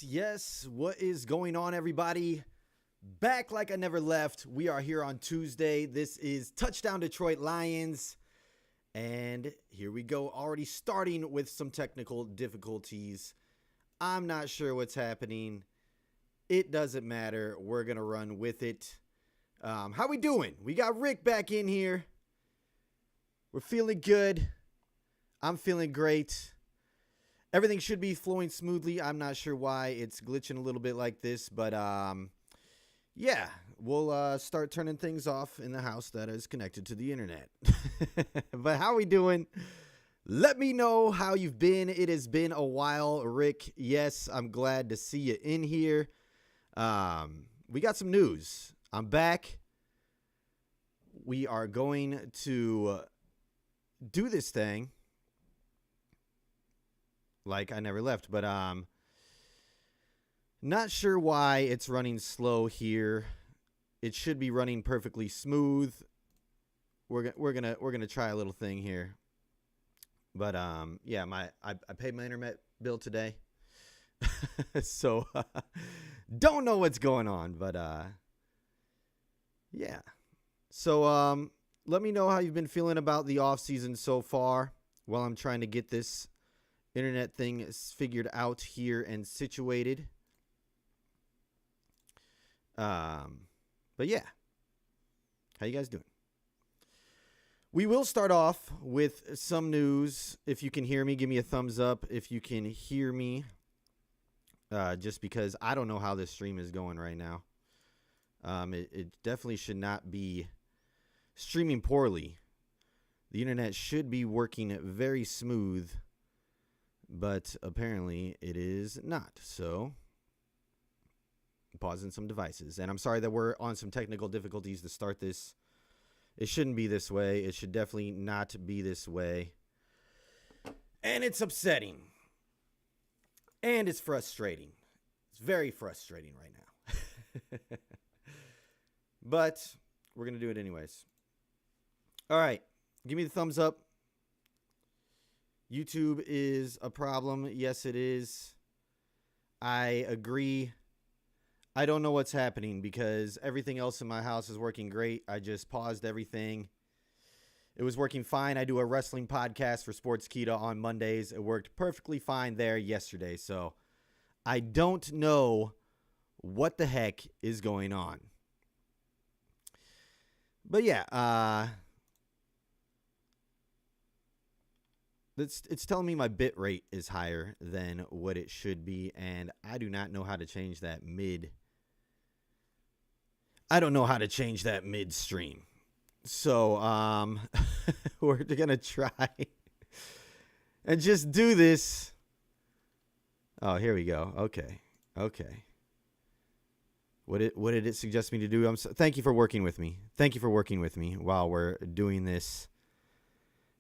Yes. What is going on, everybody? Back like I never left. We are here on Tuesday. This is Touchdown Detroit Lions. And here we go, already starting with some technical difficulties. I'm not sure what's happening. It doesn't matter. We're going to run with it. How we doing? We got Rick back in here. We're feeling good. I'm feeling great. Everything should be flowing smoothly. I'm not sure why it's glitching a little bit like this, but yeah, we'll start turning things off in the house that is connected to the internet. But how we doing? Let me know how you've been. It has been a while, Rick. Yes, I'm glad to see you in here. We got some news. I'm back. We are going to do this thing like I never left, but not sure why it's running slow here. It should be running perfectly smooth. We're gonna try a little thing here, but yeah, I paid my internet bill today, so don't know what's going on, but yeah. So let me know how you've been feeling about the off season so far while I'm trying to get this internet thing figured out here and situated. But yeah, how you guys doing? We will start off with some news. If you can hear me, give me a thumbs up if you can hear me. Just because I don't know how this stream is going right now. It definitely should not be streaming poorly. The internet should be working very smooth, but apparently it is not. So, pausing some devices. And I'm sorry that we're on some technical difficulties to start this. It shouldn't be this way. It should definitely not be this way. And it's upsetting. And it's frustrating. It's very frustrating right now. But we're going to do it anyways. All right. Give me the thumbs up. YouTube is a problem. Yes, it is. I agree. I don't know what's happening because everything else in my house is working great. I just paused everything. It was working fine. I do a wrestling podcast for Sportskeeda on Mondays. It worked perfectly fine there yesterday. So I don't know what the heck is going on. But yeah, it's telling me my bit rate is higher than what it should be, and I do not know how to change that I don't know how to change that midstream. So, we're going to try and just do this. Oh, here we go. Okay. What did it suggest me to do? Thank you for working with me. Thank you for working with me while we're doing this.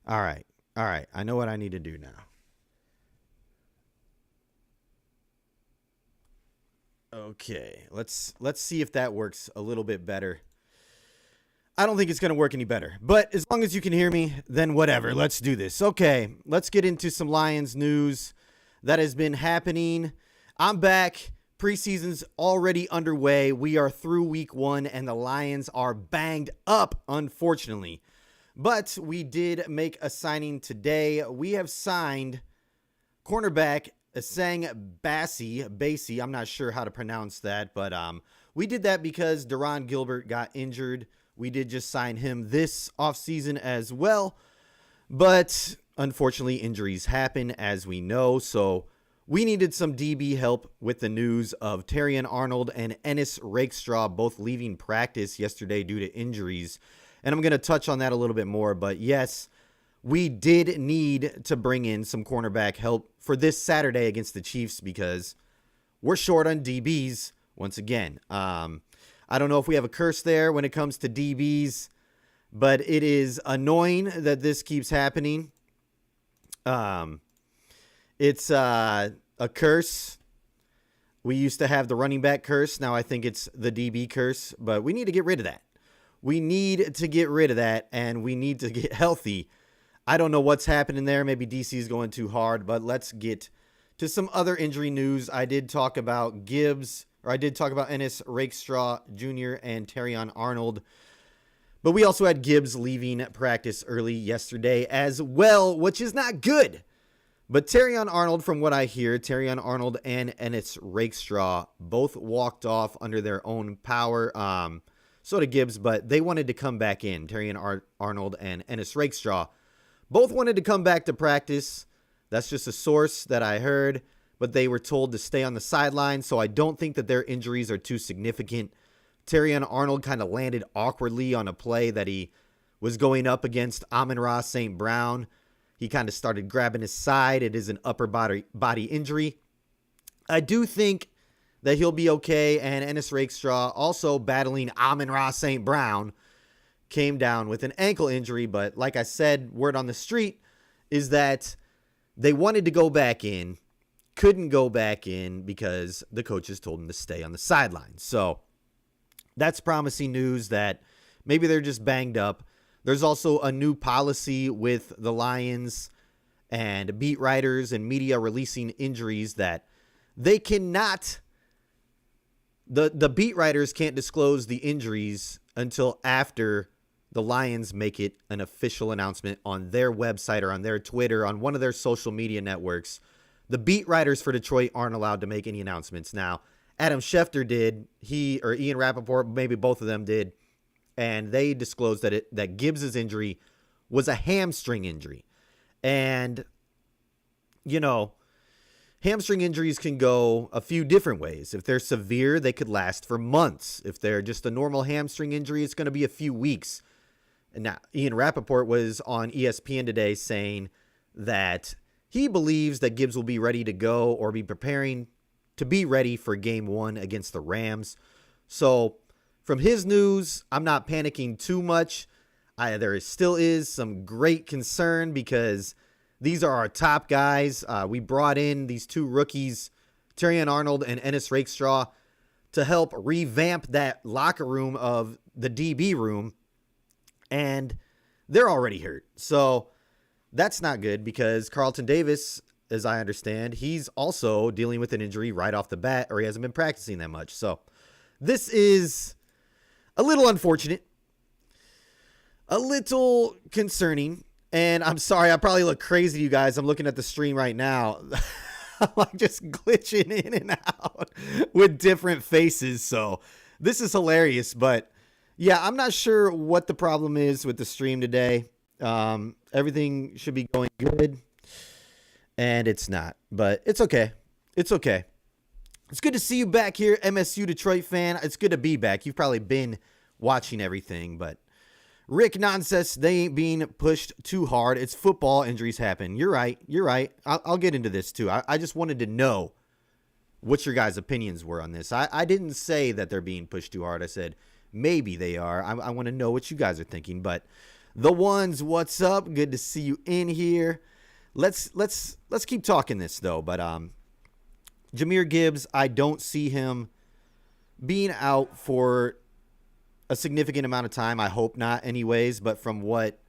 All right. I know what I need to do now. Okay, let's see if that works a little bit better. I don't think it's going to work any better, but as long as you can hear me, then whatever. Let's do this. Okay, let's get into some Lions news that has been happening. I'm back. Preseason's already underway. We are through week 1, and the Lions are banged up, unfortunately. But we did make a signing today. We have signed cornerback Asang Bassey. I'm not sure how to pronounce that, but we did that because Deron Gilbert got injured. We did just sign him this offseason as well. But unfortunately, injuries happen, as we know. So we needed some DB help with the news of Terrion Arnold and Ennis Rakestraw both leaving practice yesterday due to injuries. And I'm going to touch on that a little bit more. But yes, we did need to bring in some cornerback help for this Saturday against the Chiefs because we're short on DBs once again. I don't know if we have a curse there when it comes to DBs, but it is annoying that this keeps happening. It's a curse. We used to have the running back curse. Now I think it's the DB curse, but we need to get rid of that. We need to get rid of that, and we need to get healthy. I don't know what's happening there. Maybe DC is going too hard, but let's get to some other injury news. I did talk about Ennis Rakestraw Jr. and Terrion Arnold. But we also had Gibbs leaving practice early yesterday as well, which is not good. But Terrion Arnold, from what I hear, Terrion Arnold and Ennis Rakestraw both walked off under their own power. So did Gibbs, but they wanted to come back in. Terrion Arnold and Ennis Rakestraw both wanted to come back to practice. That's just a source that I heard, but they were told to stay on the sideline, so I don't think that their injuries are too significant. Terrion Arnold kind of landed awkwardly on a play that he was going up against Amon-Ra St. Brown. He kind of started grabbing his side. It is an upper body injury. I do think that he'll be okay, and Ennis Rakestraw, also battling Amon-Ra St. Brown, came down with an ankle injury, but like I said, word on the street is that they wanted to go back in, couldn't go back in because the coaches told them to stay on the sidelines. So that's promising news that maybe they're just banged up. There's also a new policy with the Lions and beat writers and media releasing injuries that they cannot, the beat writers can't disclose the injuries until after the Lions make it an official announcement on their website or on their Twitter, on one of their social media networks. The beat writers for Detroit aren't allowed to make any announcements. Now, Adam Schefter did, he or Ian Rappaport, maybe both of them did, and they disclosed that Gibbs' injury was a hamstring injury. And, you know, hamstring injuries can go a few different ways. If they're severe, they could last for months. If they're just a normal hamstring injury, it's going to be a few weeks. And now, Ian Rappaport was on ESPN today saying that he believes that Gibbs will be ready to go or be preparing to be ready for game 1 against the Rams. So from his news, I'm not panicking too much. There still is some great concern because these are our top guys. We brought in these two rookies, Terrion Arnold and Ennis Rakestraw, to help revamp that locker room of the DB room. And they're already hurt. So that's not good because Carlton Davis, as I understand, he's also dealing with an injury right off the bat, or he hasn't been practicing that much. So this is a little unfortunate, a little concerning. And I'm sorry, I probably look crazy to you guys. I'm looking at the stream right now. I'm like just glitching in and out with different faces. So this is hilarious, but yeah, I'm not sure what the problem is with the stream today. Everything should be going good, and it's not. But it's okay. It's okay. It's good to see you back here, MSU Detroit fan. It's good to be back. You've probably been watching everything, but Rick Nonsense, they ain't being pushed too hard. It's football. Injuries happen. You're right. You're right. I'll get into this, too. I just wanted to know what your guys' opinions were on this. I didn't say that they're being pushed too hard. I said maybe they are. I want to know what you guys are thinking. But the ones, what's up? Good to see you in here. Let's keep talking this though. But Jahmyr Gibbs, I don't see him being out for a significant amount of time. I hope not, anyways. But from what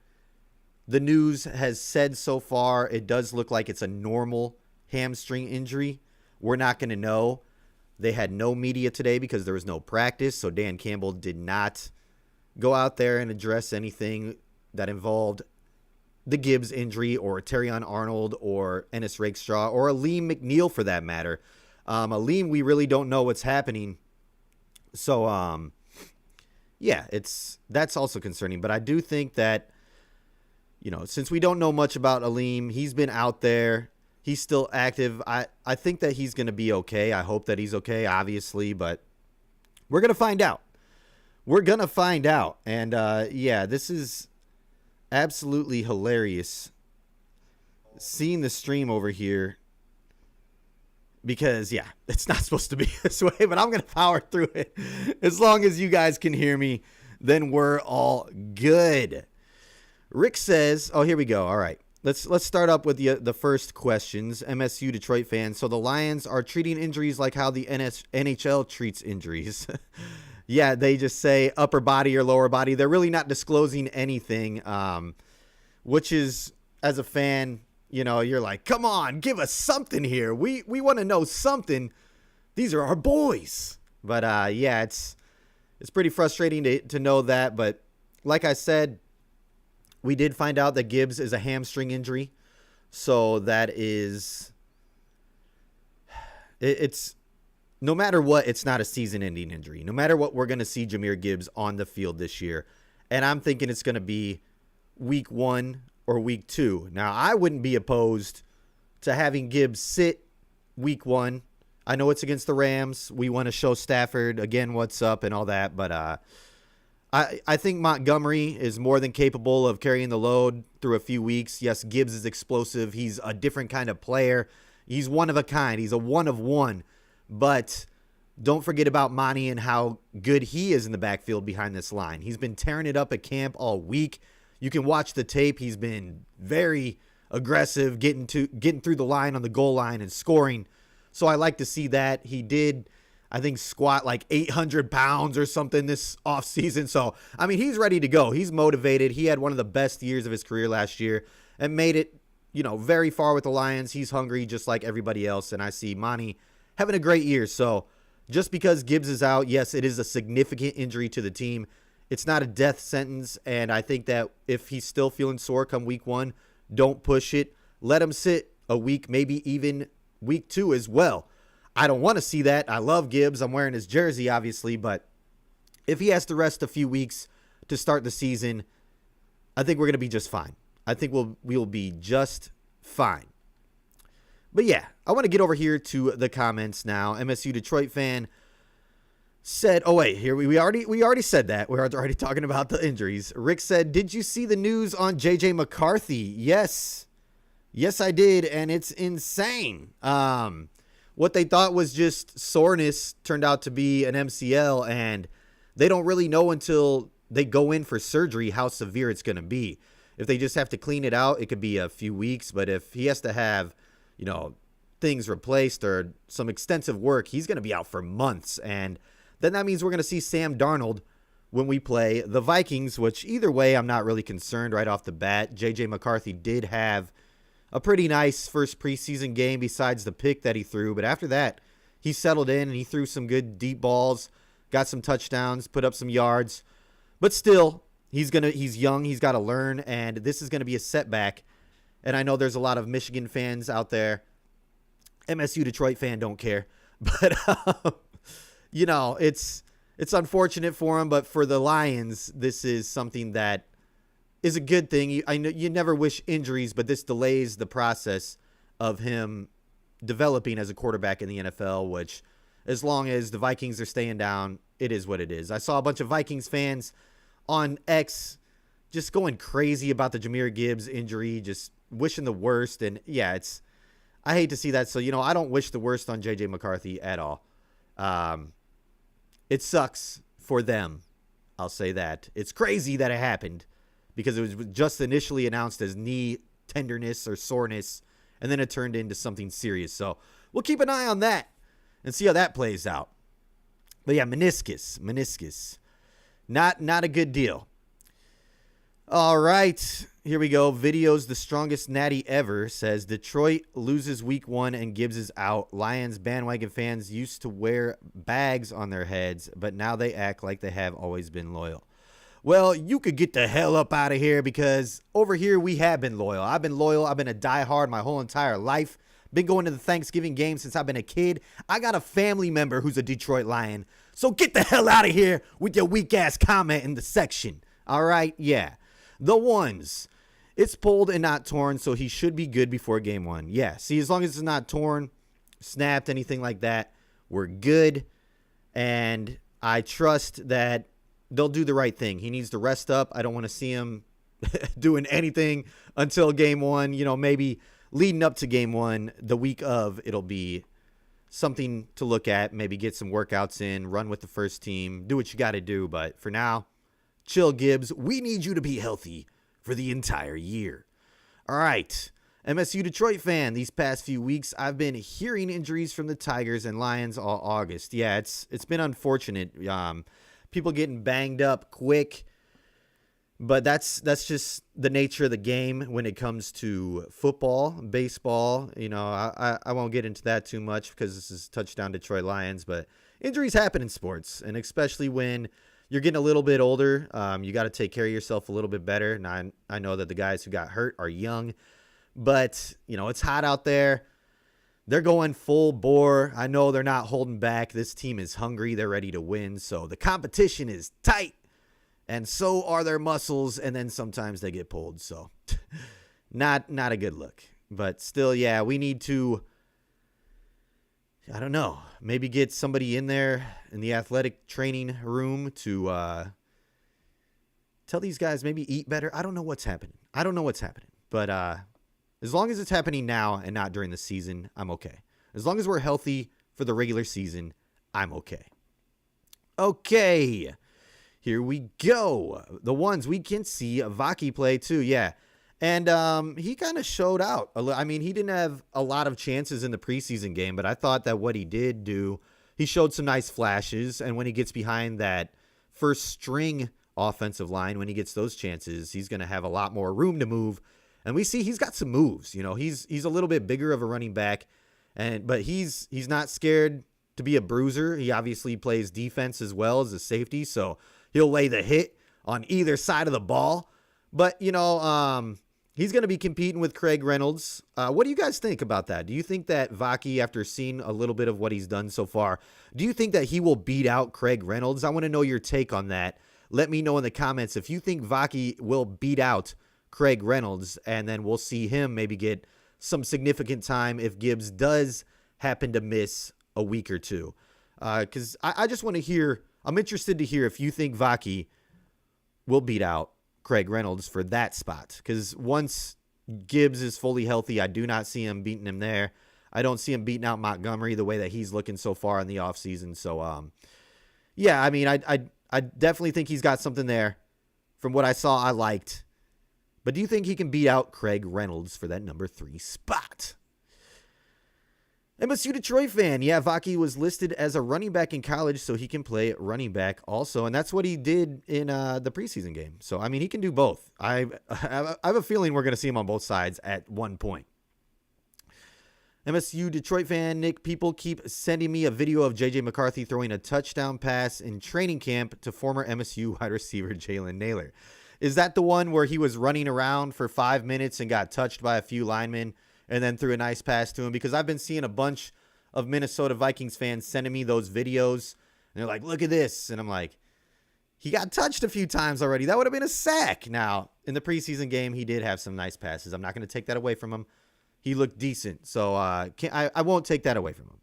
the news has said so far, it does look like it's a normal hamstring injury. We're not going to know. They had no media today because there was no practice, so Dan Campbell did not go out there and address anything that involved the Gibbs injury or Terrion Arnold or Ennis Rakestraw or Aleem McNeil for that matter. Aleem, we really don't know what's happening. So, yeah, that's also concerning. But I do think that, you know, since we don't know much about Aleem, he's been out there. He's still active. I think that he's going to be okay. I hope that he's okay, obviously, but we're going to find out. We're going to find out. And, yeah, this is absolutely hilarious seeing the stream over here because, yeah, it's not supposed to be this way, but I'm going to power through it. As long as you guys can hear me, then we're all good. Rick says, oh, here we go. All right. Let's start up with the first questions. MSU Detroit fans. So the Lions are treating injuries like how the NHL treats injuries. Yeah, they just say upper body or lower body. They're really not disclosing anything, which is, as a fan, You're like, come on, give us something here. We want to know something. These are our boys. But yeah, it's pretty frustrating to know that. But like I said, we did find out that Gibbs is a hamstring injury. So that is, it's no matter what, it's not a season-ending injury. No matter what, we're going to see Jahmyr Gibbs on the field this year. And I'm thinking it's going to be week 1 or week 2. Now, I wouldn't be opposed to having Gibbs sit week 1. I know it's against the Rams. We want to show Stafford, again, what's up and all that. But I think Montgomery is more than capable of carrying the load through a few weeks. Yes, Gibbs is explosive. He's a different kind of player. He's one of a kind. He's a one of one. But don't forget about Monty and how good he is in the backfield behind this line. He's been tearing it up at camp all week. You can watch the tape. He's been very aggressive, getting through the line on the goal line and scoring. So I like to see that. He did, I think, squat like 800 pounds or something this offseason. So, I mean, he's ready to go. He's motivated. He had one of the best years of his career last year and made it, very far with the Lions. He's hungry just like everybody else. And I see Monty having a great year. So just because Gibbs is out, yes, it is a significant injury to the team. It's not a death sentence, and I think that if he's still feeling sore come week 1, don't push it. Let him sit a week, maybe even week 2 as well. I don't want to see that. I love Gibbs. I'm wearing his jersey, obviously, but if he has to rest a few weeks to start the season, I think we're going to be just fine. I think we'll be just fine. But yeah, I want to get over here to the comments now. MSU Detroit fan said, oh wait, here we already said that. We're already talking about the injuries. Rick said, did you see the news on JJ McCarthy? Yes, I did, and it's insane. What they thought was just soreness turned out to be an MCL, and they don't really know until they go in for surgery how severe it's going to be. If they just have to clean it out, it could be a few weeks, but if he has to have, things replaced or some extensive work, he's going to be out for months, and then that means we're going to see Sam Darnold when we play the Vikings, which either way, I'm not really concerned right off the bat. J.J. McCarthy did have a pretty nice first preseason game besides the pick that he threw. But after that, he settled in and he threw some good deep balls, got some touchdowns, put up some yards. But still, he's young, he's got to learn, and this is going to be a setback. And I know there's a lot of Michigan fans out there. MSU Detroit fan don't care. But it's unfortunate for him, but for the Lions, this is something that is a good thing. I know you never wish injuries, but this delays the process of him developing as a quarterback in the NFL, which as long as the Vikings are staying down, it is what it is. I saw a bunch of Vikings fans on X just going crazy about the Jahmyr Gibbs injury, just wishing the worst. And yeah, I hate to see that. So, I don't wish the worst on JJ McCarthy at all. It sucks for them. I'll say that. It's crazy that it happened because it was just initially announced as knee tenderness or soreness, and then it turned into something serious. So we'll keep an eye on that and see how that plays out. But yeah, meniscus. Not a good deal. All right, here we go. Videos the strongest natty ever says Detroit loses week 1 and Gibbs is out. Lions bandwagon fans used to wear bags on their heads, but now they act like they have always been loyal. Well, you could get the hell up out of here because over here we have been loyal. I've been loyal. I've been a diehard my whole entire life. Been going to the Thanksgiving game since I've been a kid. I got a family member who's a Detroit Lion. So get the hell out of here with your weak ass comment in the section. All right? Yeah. The ones. It's pulled and not torn, so he should be good before game 1. Yeah, see, as long as it's not torn, snapped, anything like that, we're good. And I trust that they'll do the right thing. He needs to rest up. I don't want to see him doing anything until game 1. Maybe leading up to game 1, the week of, it'll be something to look at. Maybe get some workouts in, run with the first team, do what you got to do. But for now, chill, Gibbs. We need you to be healthy for the entire year. All right. MSU Detroit fan, these past few weeks, I've been hearing injuries from the Tigers and Lions all August. Yeah, it's been unfortunate. People getting banged up quick. But that's just the nature of the game when it comes to football, baseball. I won't get into that too much because this is Touchdown Detroit Lions. But injuries happen in sports, and especially when you're getting a little bit older, you got to take care of yourself a little bit better. And I know that the guys who got hurt are young, but it's hot out there. They're going full bore. I know they're not holding back. This team is hungry. They're ready to win. So the competition is tight. And so are their muscles, and then sometimes they get pulled. So not a good look. But still, yeah, we need to, I don't know, maybe get somebody in there in the athletic training room to tell these guys maybe eat better. I don't know what's happening. But as long as it's happening now and not during the season, I'm okay. As long as we're healthy for the regular season, I'm okay. Okay. Here we go. The ones we can see Vaki play too. Yeah. And he kind of showed out. I mean, he didn't have a lot of chances in the preseason game, but I thought that what he did do, he showed some nice flashes. And when he gets behind that first string offensive line, when he gets those chances, he's going to have a lot more room to move. And we see he's got some moves. He's a little bit bigger of a running back, but he's not scared to be a bruiser. He obviously plays defense as well as a safety, so he'll lay the hit on either side of the ball. But, he's going to be competing with Craig Reynolds. What do you guys think about that? Do you think that Vaki, after seeing a little bit of what he's done so far, do you think that he will beat out Craig Reynolds? I want to know your take on that. Let me know in the comments if you think Vaki will beat out Craig Reynolds, and then we'll see him maybe get some significant time if Gibbs does happen to miss a week or two. Because I just want to hear, I'm interested to hear if you think Vaki will beat out Craig Reynolds for that spot. Because once Gibbs is fully healthy, I do not see him beating him there. I don't see him beating out Montgomery the way that he's looking so far in the offseason. So, yeah, I mean, I definitely think he's got something there. From what I saw, I liked. But do you think he can beat out Craig Reynolds for that number 3 spot? MSU Detroit fan. Yeah, Vaki was listed as a running back in college, so he can play running back also. And that's what he did in the preseason game. So, I mean, he can do both. I have a feeling we're going to see him on both sides at one point. MSU Detroit fan Nick, people keep sending me a video of J.J. McCarthy throwing a touchdown pass in training camp to former MSU wide receiver Jalen Naylor. Is that the one where he was running around for 5 minutes and got touched by a few linemen and then threw a nice pass to him? Because I've been seeing a bunch of Minnesota Vikings fans sending me those videos. And they're like, look at this. And I'm like, he got touched a few times already. That would have been a sack. Now, in the preseason game, he did have some nice passes. I'm not going to take that away from him. He looked decent. So I won't take that away from him.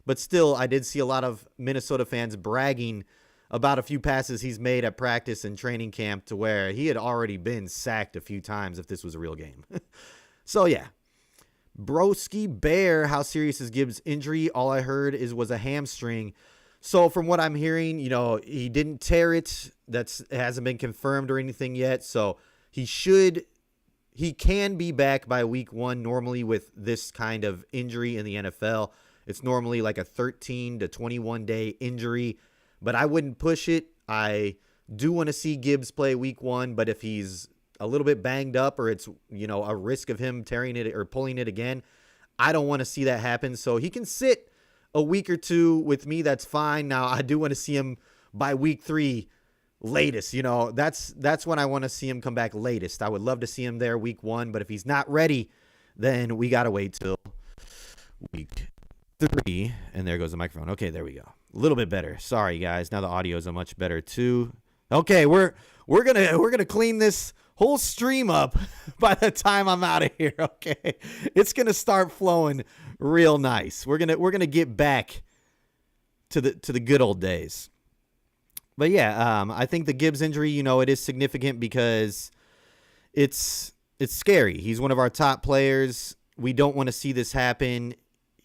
But still, I did see a lot of Minnesota fans bragging about a few passes he's made at practice and training camp to where he had already been sacked a few times if this was a real game. So, yeah. Broski Bear, how serious is Gibbs' injury? All I heard was a hamstring. So, from what I'm hearing, he didn't tear it. It hasn't been confirmed or anything yet. So, he can be back by week 1 normally with this kind of injury in the NFL. It's normally like a 13 to 21 day injury. But I wouldn't push it. I do want to see Gibbs play week 1, but if he's a little bit banged up or it's, a risk of him tearing it or pulling it again, I don't want to see that happen. So he can sit a week or two with me. That's fine. Now, I do want to see him by week 3 latest. That's when I want to see him come back latest. I would love to see him there week 1, but if he's not ready, then we got to wait till week 3. And there goes the microphone. Okay, there we go. A little bit better. Sorry, guys. Now the audio is a much better too. Okay, we're gonna clean this whole stream up by the time I'm out of here. Okay, it's gonna start flowing real nice. We're gonna get back to the good old days. But yeah, I think the Gibbs injury, it is significant because it's scary. He's one of our top players. We don't want to see this happen.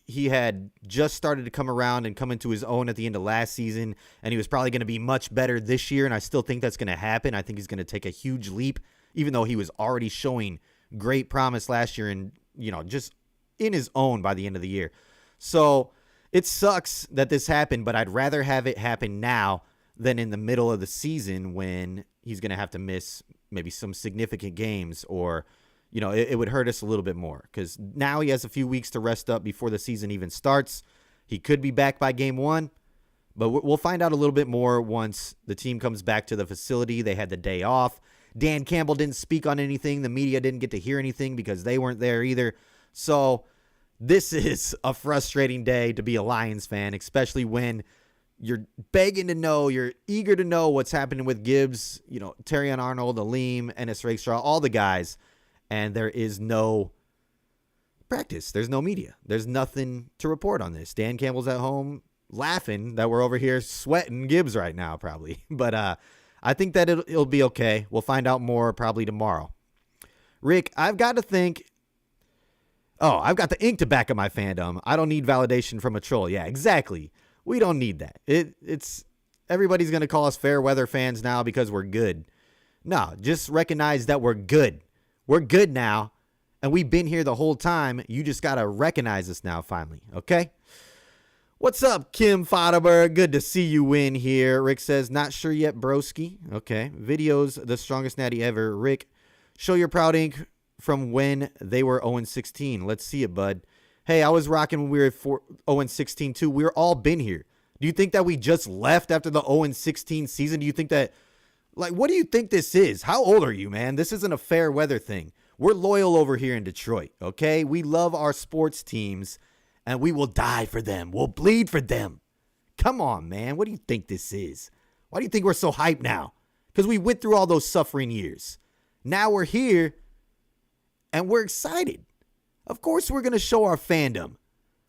He had just started to come around and come into his own at the end of last season, and he was probably going to be much better this year, and I still think that's going to happen. I think he's going to take a huge leap, even though he was already showing great promise last year and, just in his own by the end of the year. So it sucks that this happened, but I'd rather have it happen now than in the middle of the season when he's going to have to miss maybe some significant games, or, it would hurt us a little bit more because now he has a few weeks to rest up before the season even starts. He could be back by game 1, but we'll find out a little bit more once the team comes back to the facility. They had the day off. Dan Campbell didn't speak on anything. The media didn't get to hear anything because they weren't there either. So this is a frustrating day to be a Lions fan, especially when you're begging to know, you're eager to know what's happening with Gibbs, Terrion Arnold, Aleem, Ennis Rakestraw, all the guys, and there is no practice. There's no media. There's nothing to report on this. Dan Campbell's at home laughing that we're over here sweating Gibbs right now, probably. But I think that it'll be okay. We'll find out more probably tomorrow. Rick, I've got to think. Oh, I've got the ink to back up my fandom. I don't need validation from a troll. Yeah, exactly. We don't need that. It's everybody's going to call us fair weather fans now because we're good. No, just recognize that we're good. We're good now, and we've been here the whole time. You just got to recognize us now finally, okay? What's up, Kim Fodeberg? Good to see you in here. Rick says, not sure yet, broski. Okay. Videos, the strongest natty ever. Rick, show your proud ink from when they were 0-16. Let's see it, bud. Hey, I was rocking when we were 0-16 too. We're all been here. Do you think that we just left after the 0-16 season? Do you think that, what do you think this is? How old are you, man? This isn't a fair weather thing. We're loyal over here in Detroit, okay? We love our sports teams, and we will die for them. We'll bleed for them. Come on, man. What do you think this is? Why do you think we're so hyped now? Because we went through all those suffering years. Now we're here, and we're excited. Of course we're going to show our fandom.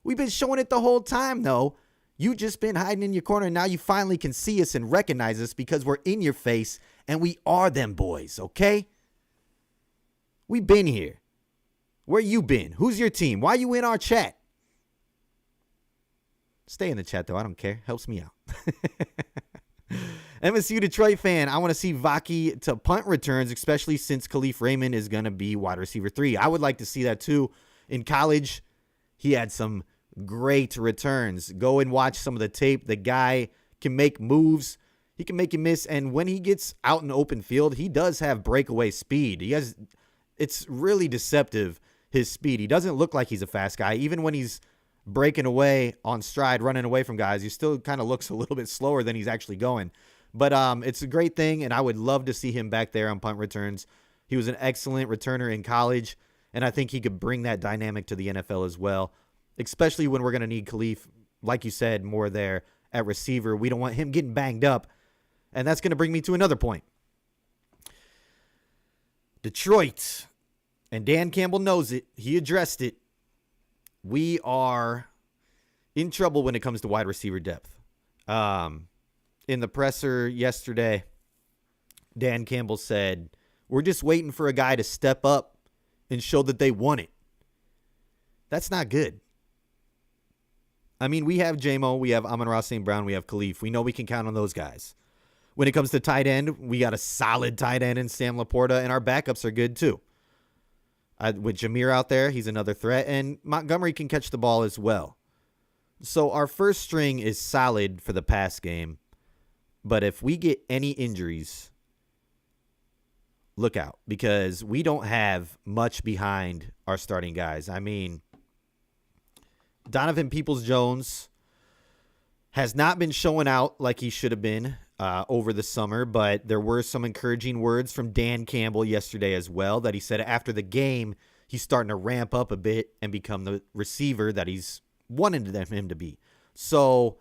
We've been showing it the whole time, though. You just been hiding in your corner, and now you finally can see us and recognize us because we're in your face, and we are them boys, okay? We've been here. Where you been? Who's your team? Why you in our chat? Stay in the chat, though. I don't care. Helps me out. MSU Detroit fan, I want to see Vaki to punt returns, especially since Khalif Raymond is going to be wide receiver 3. I would like to see that, too. In college, he had some great returns. Go and watch some of the tape. The guy can make moves. He can make you miss. And when he gets out in the open field, he does have breakaway speed. It's really deceptive, his speed. He doesn't look like he's a fast guy. Even when he's breaking away on stride, running away from guys, he still kind of looks a little bit slower than he's actually going. But it's a great thing, and I would love to see him back there on punt returns. He was an excellent returner in college, and I think he could bring that dynamic to the NFL as well, especially when we're going to need Khalif, like you said, more there at receiver. We don't want him getting banged up, and that's going to bring me to another point. Detroit, and Dan Campbell knows it. He addressed it. We are in trouble when it comes to wide receiver depth. In the presser yesterday, Dan Campbell said, we're just waiting for a guy to step up and show that they want it. That's not good. I mean, we have J-Mo, we have Amon-Ra St. Brown, we have Khalif. We know we can count on those guys. When it comes to tight end, we got a solid tight end in Sam Laporta, and our backups are good too. With Jameer out there, he's another threat, and Montgomery can catch the ball as well. So our first string is solid for the pass game, but if we get any injuries, look out, because we don't have much behind our starting guys. I mean, Donovan Peoples-Jones has not been showing out like he should have been over the summer, but there were some encouraging words from Dan Campbell yesterday as well, that he said after the game he's starting to ramp up a bit and become the receiver that he's wanted him to be. So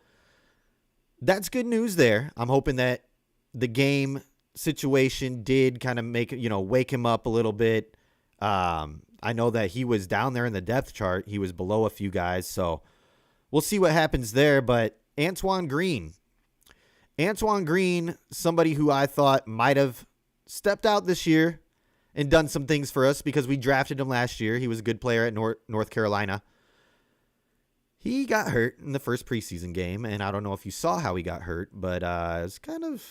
that's good news there. I'm hoping that the game situation did kind of wake him up a little bit. I know that he was down there in the depth chart. He was below a few guys, so we'll see what happens there. But Antoine Green, somebody who I thought might have stepped out this year and done some things for us because we drafted him last year. He was a good player at North Carolina. He got hurt in the first preseason game, and I don't know if you saw how he got hurt, but it was kind of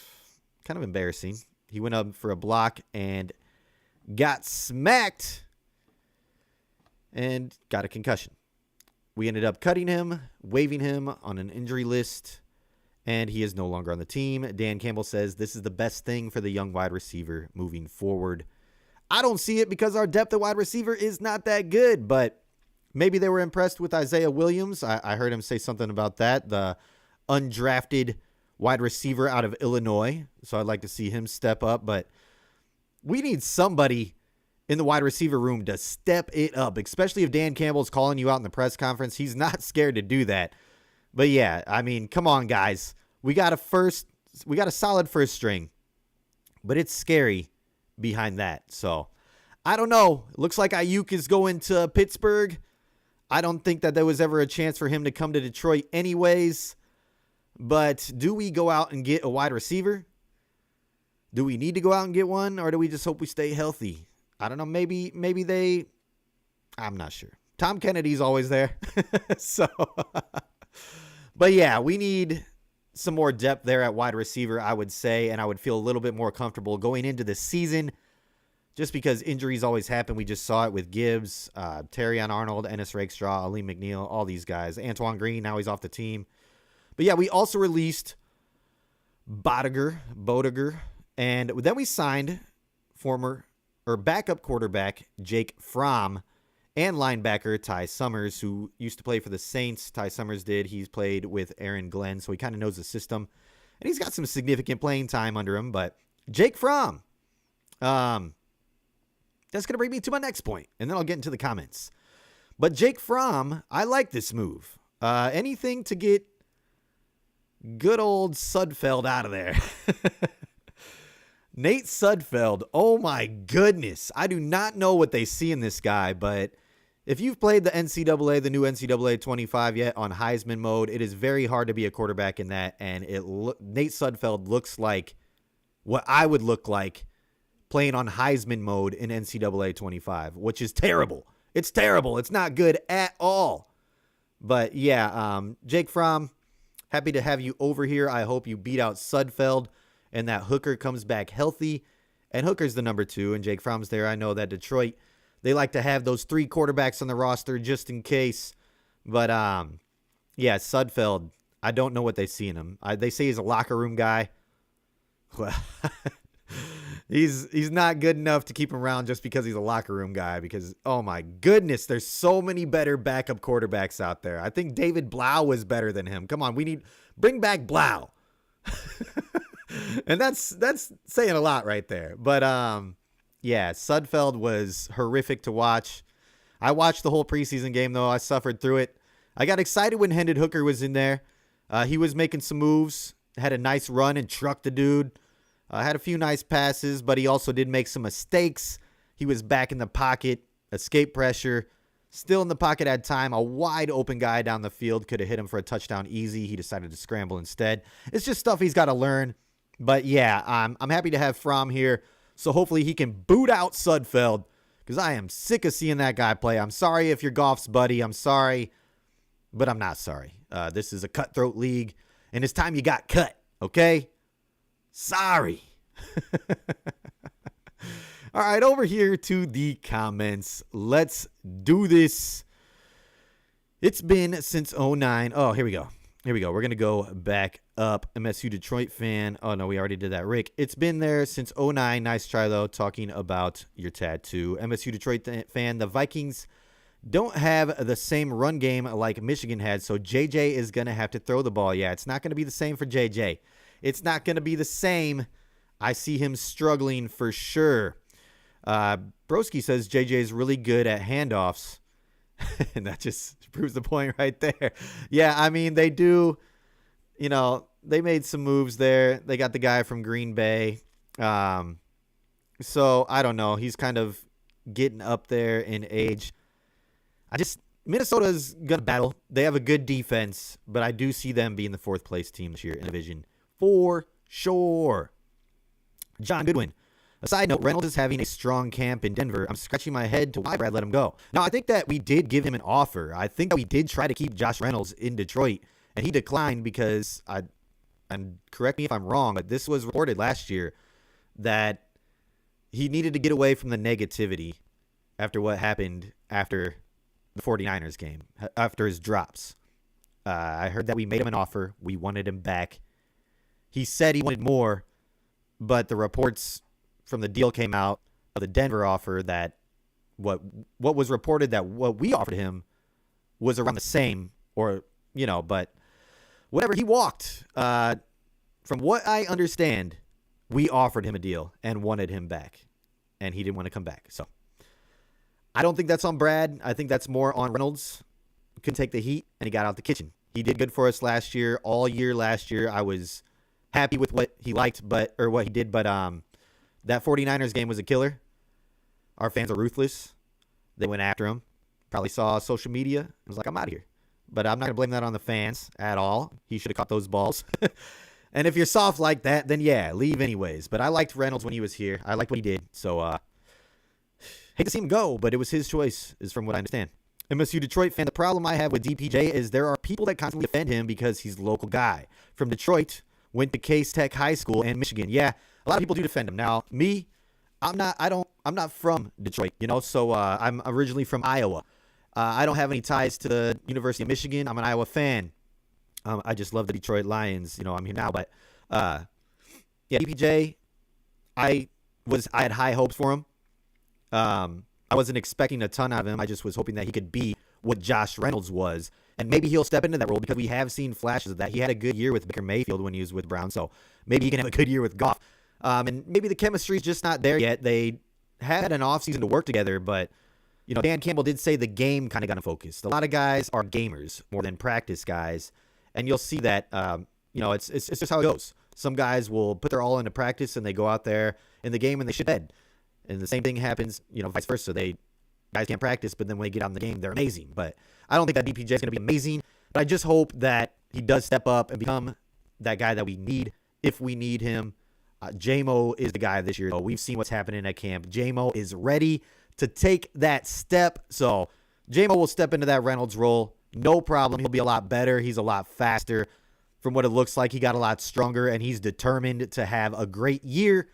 embarrassing. He went up for a block and got smacked and got a concussion. We ended up cutting him, waiving him on an injury list, and he is no longer on the team. Dan Campbell says this is the best thing for the young wide receiver moving forward. I don't see it because our depth at wide receiver is not that good, but maybe they were impressed with Isaiah Williams. I heard him say something about that, the undrafted wide receiver out of Illinois. So I'd like to see him step up, but we need somebody in the wide receiver room to step it up, especially if Dan Campbell's calling you out in the press conference. He's not scared to do that. But yeah, I mean, come on, guys. We got a solid first string, but it's scary behind that. So I don't know. It looks like Ayuk is going to Pittsburgh. I don't think that there was ever a chance for him to come to Detroit anyways. But do we go out and get a wide receiver? Do we need to go out and get one, or do we just hope we stay healthy? I don't know. Maybe I'm not sure. Tom Kennedy's always there. So, but yeah, we need some more depth there at wide receiver, I would say, and I would feel a little bit more comfortable going into the season just because injuries always happen. We just saw it with Gibbs, Terrion Arnold, Ennis Rakestraw, Ali McNeil, all these guys. Antoine Green, now he's off the team. But yeah, we also released Bodiger, and then we signed backup quarterback Jake Fromm and linebacker Ty Summers, who used to play for the Saints. Ty Summers did. He's played with Aaron Glenn, so he kind of knows the system. And he's got some significant playing time under him. But Jake Fromm, that's going to bring me to my next point, and then I'll get into the comments. But Jake Fromm, I like this move. Anything to get good old Sudfeld out of there. Nate Sudfeld, oh my goodness. I do not know what they see in this guy, but if you've played the new NCAA 25 yet on Heisman mode, it is very hard to be a quarterback in that, and Nate Sudfeld looks like what I would look like playing on Heisman mode in NCAA 25, which is terrible. It's terrible. It's not good at all. But yeah, Jake Fromm, happy to have you over here. I hope you beat out Sudfeld and that Hooker comes back healthy. And Hooker's the number 2, and Jake Fromm's there. I know that Detroit, they like to have those 3 quarterbacks on the roster just in case. But, yeah, Sudfeld, I don't know what they see in him. They say he's a locker room guy. Well, he's not good enough to keep him around just because he's a locker room guy. Because, oh, my goodness, there's so many better backup quarterbacks out there. I think David Blau was better than him. Come on, bring back Blau. And that's saying a lot right there. But, yeah, Sudfeld was horrific to watch. I watched the whole preseason game, though. I suffered through it. I got excited when Hendon Hooker was in there. He was making some moves, had a nice run and trucked the dude. Had a few nice passes, but he also did make some mistakes. He was back in the pocket, escape pressure, still in the pocket at time. A wide open guy down the field could have hit him for a touchdown easy. He decided to scramble instead. It's just stuff he's got to learn. But yeah, I'm happy to have Fromm here. So hopefully he can boot out Sudfeld, because I am sick of seeing that guy play. I'm sorry if you're Goff's buddy. I'm sorry, but I'm not sorry. This is a cutthroat league, and it's time you got cut, okay? Sorry. All right, over here to the comments. Let's do this. It's been since 09. Oh, here we go. We're going to go back up. MSU Detroit fan. Oh, no, we already did that. Rick, it's been there since 09. Nice try, though, talking about your tattoo. MSU Detroit fan. The Vikings don't have the same run game like Michigan had, so JJ is going to have to throw the ball. Yeah, it's not going to be the same for JJ. It's not going to be the same. I see him struggling for sure. Broski says JJ is really good at handoffs. And that just proves the point right there. Yeah, I mean, they do, they made some moves there. They got the guy from Green Bay. So, I don't know. He's kind of getting up there in age. Minnesota's going to battle. They have a good defense, but I do see them being the 4th place team this year in the division for sure. John Goodwin. A side note, Reynolds is having a strong camp in Denver. I'm scratching my head to why Brad let him go. Now, I think that we did give him an offer. I think that we did try to keep Josh Reynolds in Detroit, and he declined because, and correct me if I'm wrong, but this was reported last year that he needed to get away from the negativity after what happened after the 49ers game, after his drops. I heard that we made him an offer. We wanted him back. He said he wanted more, but the reports from the deal came out of the Denver offer that what was reported that what we offered him was around the same, or, but whatever. He walked. From what I understand, we offered him a deal and wanted him back, and he didn't want to come back. So I don't think that's on Brad. I think that's more on Reynolds. Couldn't take the heat, and he got out the kitchen. He did good for us last year. All year last year, I was happy with what he what he did, but that 49ers game was a killer. Our fans are ruthless. They went after him. Probably saw social media and was like, I'm out of here. But I'm not going to blame that on the fans at all. He should have caught those balls. And if you're soft like that, then yeah, leave anyways. But I liked Reynolds when he was here. I liked what he did. So, hate to see him go, but it was his choice, is from what I understand. MSU Detroit fan, the problem I have with DPJ is there are people that constantly defend him because he's a local guy. From Detroit, went to Case Tech High School and Michigan. Yeah, a lot of people do defend him. Now, me, I'm not from Detroit, so I'm originally from Iowa. I don't have any ties to the University of Michigan. I'm an Iowa fan. I just love the Detroit Lions. I'm here now. But, yeah, DPJ, I had high hopes for him. I wasn't expecting a ton out of him. I just was hoping that he could be what Josh Reynolds was. And maybe he'll step into that role because we have seen flashes of that. He had a good year with Baker Mayfield when he was with Brown. So maybe he can have a good year with Goff. And maybe the chemistry's just not there yet. They had an offseason to work together, but Dan Campbell did say the game kind of got him focused. A lot of guys are gamers more than practice guys. And you'll see that, it's just how it goes. Some guys will put their all into practice and they go out there in the game and they shit bed. And the same thing happens, vice versa. Guys can't practice, but then when they get out in the game, they're amazing. But I don't think that DPJ is going to be amazing. But I just hope that he does step up and become that guy that we need if we need him. J-Mo is the guy this year, though. We've seen what's happening at camp. J-Mo is ready to take that step. So J-Mo will step into that Reynolds role. No problem. He'll be a lot better. He's a lot faster. From what it looks like, he got a lot stronger, and he's determined to have a great year.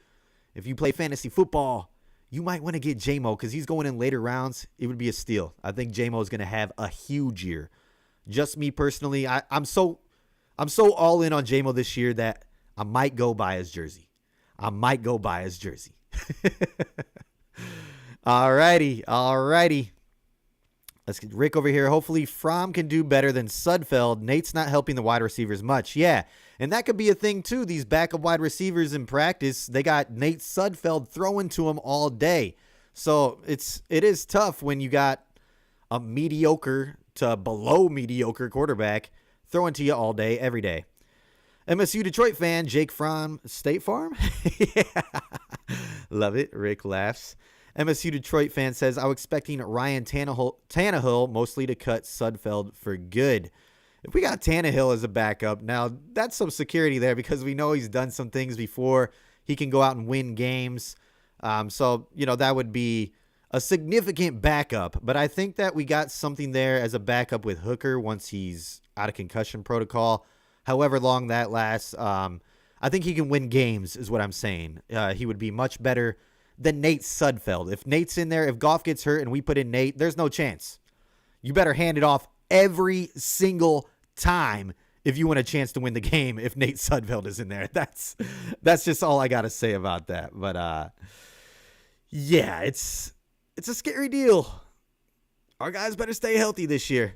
If you play fantasy football, you might want to get J-Mo because he's going in later rounds. It would be a steal. I think J-Mo is going to have a huge year. Just me personally, I'm so all in on J-Mo this year that I might go buy his jersey. Alrighty. Let's get Rick over here. Hopefully Fromm can do better than Sudfeld. Nate's not helping the wide receivers much. Yeah, and that could be a thing too. These backup wide receivers in practice, they got Nate Sudfeld throwing to them all day. So it is tough when you got a mediocre to below mediocre quarterback throwing to you all day, every day. MSU Detroit fan, Jake Fromm, State Farm? Yeah. Love it. Rick laughs. MSU Detroit fan says, I was expecting Ryan Tannehill mostly to cut Sudfeld for good. If we got Tannehill as a backup, now that's some security there because we know he's done some things before. He can go out and win games. So that would be a significant backup. But I think that we got something there as a backup with Hooker once he's out of concussion protocol. However long that lasts, I think he can win games is what I'm saying. He would be much better than Nate Sudfeld. If Nate's in there, if Goff gets hurt and we put in Nate, there's no chance. You better hand it off every single time if you want a chance to win the game if Nate Sudfeld is in there. That's just all I got to say about that. But yeah, it's a scary deal. Our guys better stay healthy this year.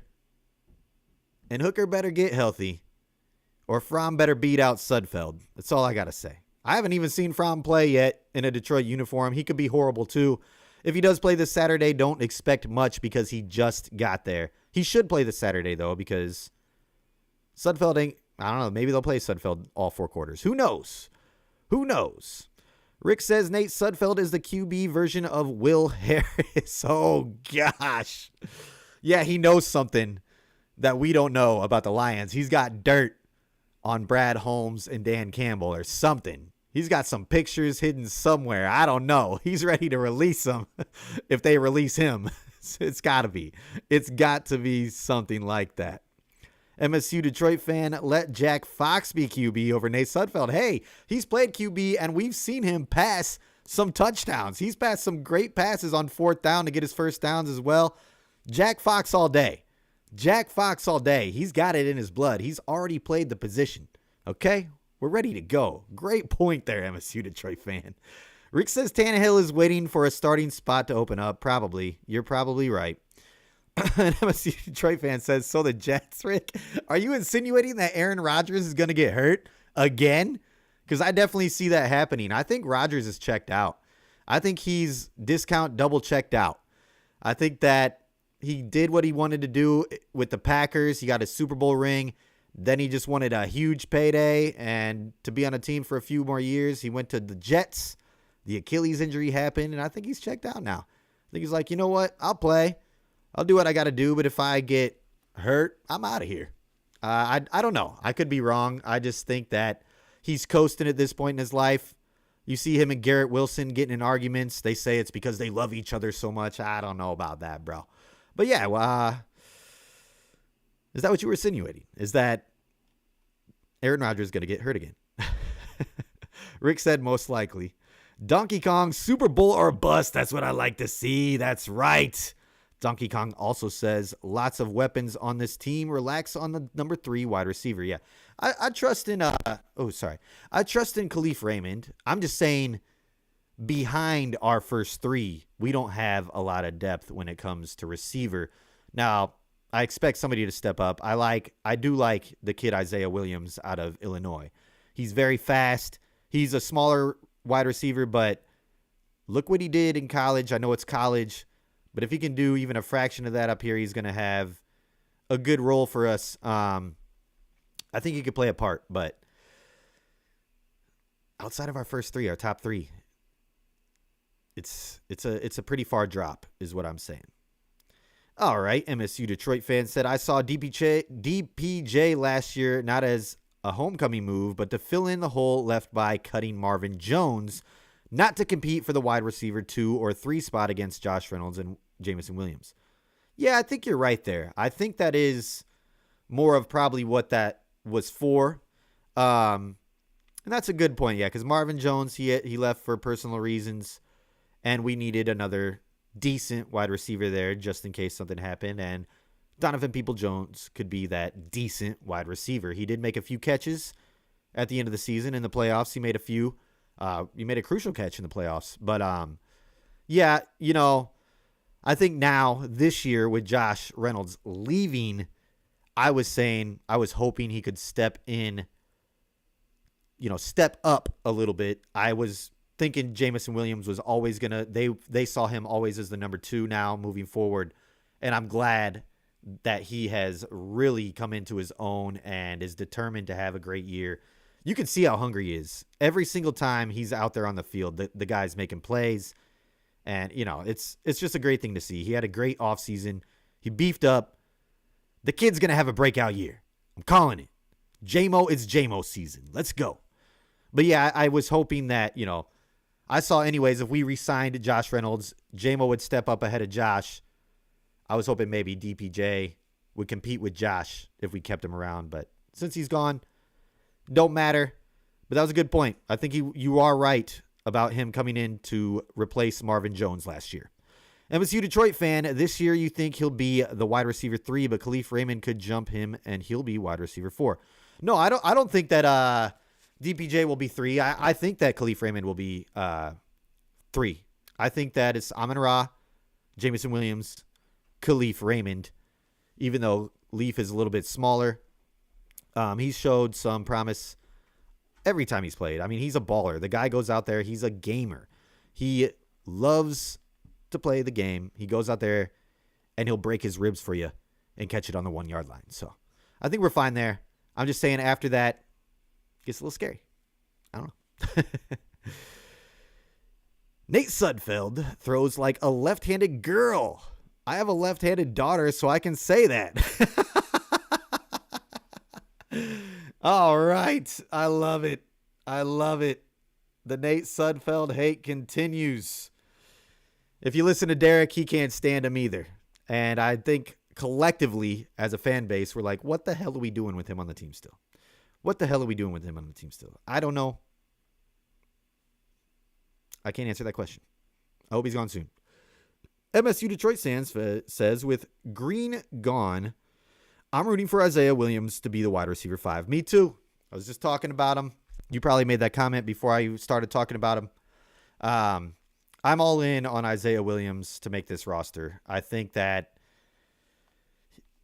And Hooker better get healthy. Or Fromm better beat out Sudfeld. That's all I got to say. I haven't even seen Fromm play yet in a Detroit uniform. He could be horrible too. If he does play this Saturday, don't expect much because he just got there. He should play this Saturday, though, because Sudfeld ain't, I don't know, maybe they'll play Sudfeld all 4 quarters. Who knows? Rick says Nate Sudfeld is the QB version of Will Harris. Oh, gosh. Yeah, he knows something that we don't know about the Lions. He's got dirt on Brad Holmes and Dan Campbell or something. He's got some pictures hidden somewhere. I don't know. He's ready to release them if they release him. It's got to be. It's got to be something like that. MSU Detroit fan, let Jack Fox be QB over Nate Sudfeld. Hey, he's played QB, and we've seen him pass some touchdowns. He's passed some great passes on 4th down to get his first downs as well. Jack Fox all day. He's got it in his blood. He's already played the position. Okay? We're ready to go. Great point there, MSU Detroit fan. Rick says Tannehill is waiting for a starting spot to open up. Probably. You're probably right. An MSU Detroit fan says, so the Jets, Rick, are you insinuating that Aaron Rodgers is going to get hurt again? Because I definitely see that happening. I think Rodgers is checked out. I think he's discount double checked out. I think that he did what he wanted to do with the Packers. He got a Super Bowl ring. Then he just wanted a huge payday and to be on a team for a few more years. He went to the Jets. The Achilles injury happened, and I think he's checked out now. I think he's like, you know what? I'll play. I'll do what I got to do, but if I get hurt, I'm out of here. I don't know. I could be wrong. I just think that he's coasting at this point in his life. You see him and Garrett Wilson getting in arguments. They say it's because they love each other so much. I don't know about that, bro. But yeah, is that what you were insinuating? Is that Aaron Rodgers is going to get hurt again? Rick said most likely. Donkey Kong, Super Bowl or bust. That's what I like to see. That's right. Donkey Kong also says lots of weapons on this team. Relax on the number 3 wide receiver. Yeah, I trust in. I trust in Khalif Raymond. I'm just saying, behind our first 3, we don't have a lot of depth when it comes to receiver. Now, I expect somebody to step up. I do like the kid Isaiah Williams out of Illinois. He's very fast. He's a smaller wide receiver, but look what he did in college. I know it's college. But if he can do even a fraction of that up here, he's going to have a good role for us. I think he could play a part. But outside of our first 3, our top 3, it's a pretty far drop is what I'm saying. All right, MSU Detroit fan said, I saw DPJ last year not as a homecoming move, but to fill in the hole left by cutting Marvin Jones, not to compete for the wide receiver 2 or 3 spot against Josh Reynolds and Jameson Williams. Yeah, I think you're right there. I think that is more of probably what that was for. And that's a good point, yeah, because Marvin Jones, he left for personal reasons, and we needed another decent wide receiver there just in case something happened, and Donovan Peoples-Jones could be that decent wide receiver. He did make a few catches at the end of the season. In the playoffs, he made a few. He made a crucial catch in the playoffs. But, yeah, you know, I think now this year with Josh Reynolds leaving, I was hoping he could step up a little bit. I was thinking Jameson Williams was always going to, they saw him always as the number 2 now moving forward. And I'm glad that he has really come into his own and is determined to have a great year. You can see how hungry he is. Every single time he's out there on the field, the guy's making plays. And, you know, it's just a great thing to see. He had a great offseason. He beefed up. The kid's going to have a breakout year. I'm calling it. It's J-Mo season. Let's go. But, yeah, I was hoping that, you know, I saw anyways, if we re-signed Josh Reynolds, J-Mo would step up ahead of Josh. I was hoping maybe DPJ would compete with Josh if we kept him around. But since he's gone, don't matter. But that was a good point. I think you are right about him coming in to replace Marvin Jones last year. MSU Detroit fan, this year you think he'll be the wide receiver 3, but Khalif Raymond could jump him and he'll be wide receiver 4. No, I don't think that DPJ will be 3. I think that Khalif Raymond will be 3. I think that it's Amon-Ra, Jameson Williams, Khalif Raymond, even though Leaf is a little bit smaller. He's showed some promise every time he's played. I mean, he's a baller. The guy goes out there. He's a gamer. He loves to play the game. He goes out there and he'll break his ribs for you and catch it on the 1-yard line. So I think we're fine there. I'm just saying after that, it gets a little scary. I don't know. Nate Sudfeld throws like a left-handed girl. I have a left-handed daughter, so I can say that. All right. I love it. I love it. The Nate Sudfeld hate continues. If you listen to Derek, he can't stand him either. And I think collectively, as a fan base, we're like, what the hell are we doing with him on the team still? What the hell are we doing with him on the team still? I don't know. I can't answer that question. I hope he's gone soon. MSU Detroit says, with Green gone, I'm rooting for Isaiah Williams to be the wide receiver 5. Me too. I was just talking about him. You probably made that comment before I started talking about him. I'm all in on Isaiah Williams to make this roster. I think that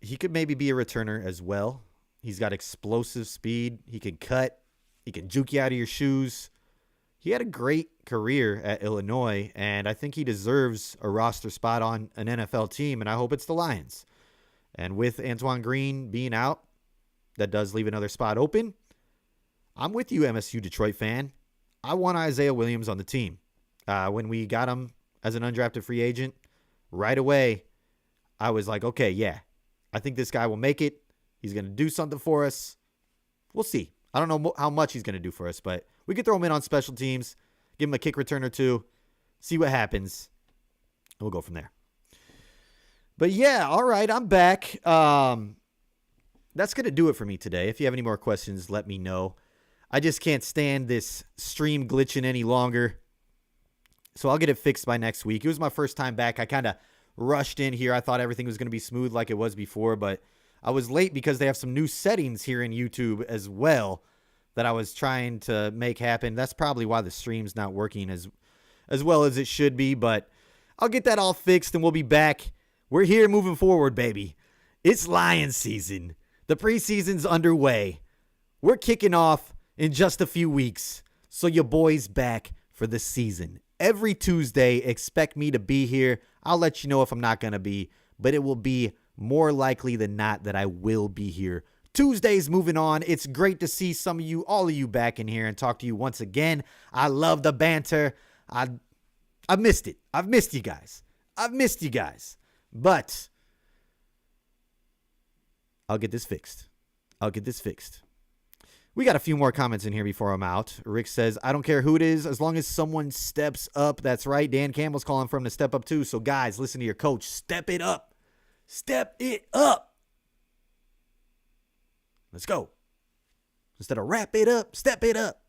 he could maybe be a returner as well. He's got explosive speed. He can cut. He can juke you out of your shoes. He had a great career at Illinois, and I think he deserves a roster spot on an NFL team, and I hope it's the Lions. And with Antoine Green being out, that does leave another spot open. I'm with you, MSU Detroit fan. I want Isaiah Williams on the team. When we got him as an undrafted free agent, right away, I was like, okay, yeah, I think this guy will make it. He's going to do something for us. We'll see. I don't know how much he's going to do for us, but we could throw him in on special teams, give him a kick return or two, see what happens, and we'll go from there. But yeah, all right, I'm back. That's going to do it for me today. If you have any more questions, let me know. I just can't stand this stream glitching any longer, so I'll get it fixed by next week. It was my first time back. I kind of rushed in here. I thought everything was going to be smooth like it was before, but I was late because they have some new settings here in YouTube as well that I was trying to make happen. That's probably why the stream's not working as well as it should be, but I'll get that all fixed and we'll be back. We're here moving forward, baby. It's Lions season. The preseason's underway. We're kicking off in just a few weeks, so your boy's back for the season. Every Tuesday, expect me to be here. I'll let you know if I'm not going to be, but it will be more likely than not that I will be here. Tuesday's moving on. It's great to see some of you, all of you back in here and talk to you once again. I love the banter. I missed it. I've missed you guys. But I'll get this fixed. We got a few more comments in here before I'm out. Rick says, I don't care who it is, as long as someone steps up. That's right. Dan Campbell's calling for him to step up too. So guys, listen to your coach. Step it up. Step it up. Let's go. Instead of wrap it up, step it up.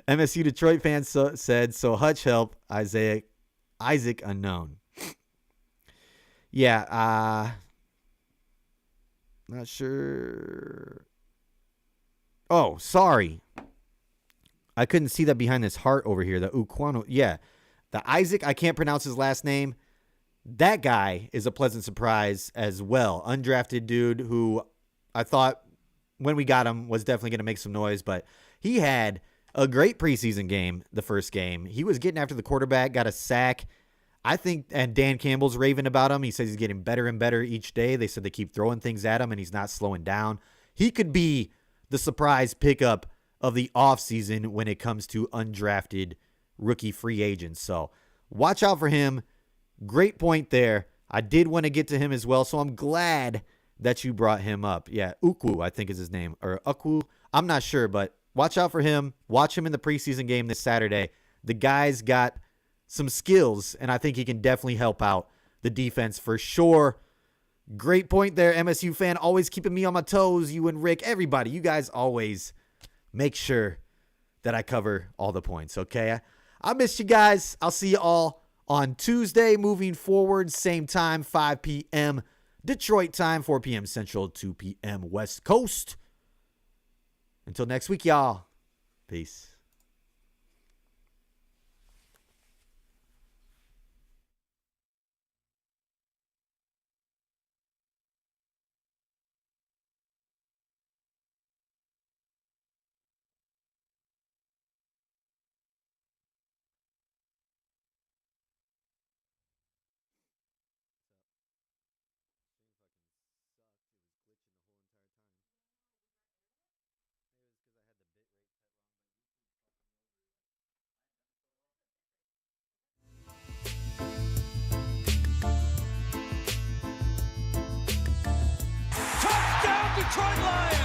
MSU Detroit fans said, so Hutch help, Isaac unknown. Yeah, not sure. Oh, sorry. I couldn't see that behind this heart over here. The Uquano. Yeah. The Isaac, I can't pronounce his last name. That guy is a pleasant surprise as well. Undrafted dude who I thought when we got him was definitely going to make some noise, but he had a great preseason game, the first game. He was getting after the quarterback, got a sack. I think, and Dan Campbell's raving about him. He says he's getting better and better each day. They said they keep throwing things at him, and he's not slowing down. He could be the surprise pickup of the offseason when it comes to undrafted rookie free agents. So watch out for him. Great point there. I did want to get to him as well, so I'm glad that you brought him up. Yeah, Ukwu, I think is his name, or Ukwu. I'm not sure, but watch out for him. Watch him in the preseason game this Saturday. The guy's got some skills, and I think he can definitely help out the defense for sure. Great point there, MSU fan. Always keeping me on my toes, you and Rick. Everybody, you guys always make sure that I cover all the points, okay? I missed you guys. I'll see you all on Tuesday moving forward. Same time, 5 p.m. Detroit time, 4 p.m. Central, 2 p.m. West Coast. Until next week, y'all. Peace. Detroit Lions!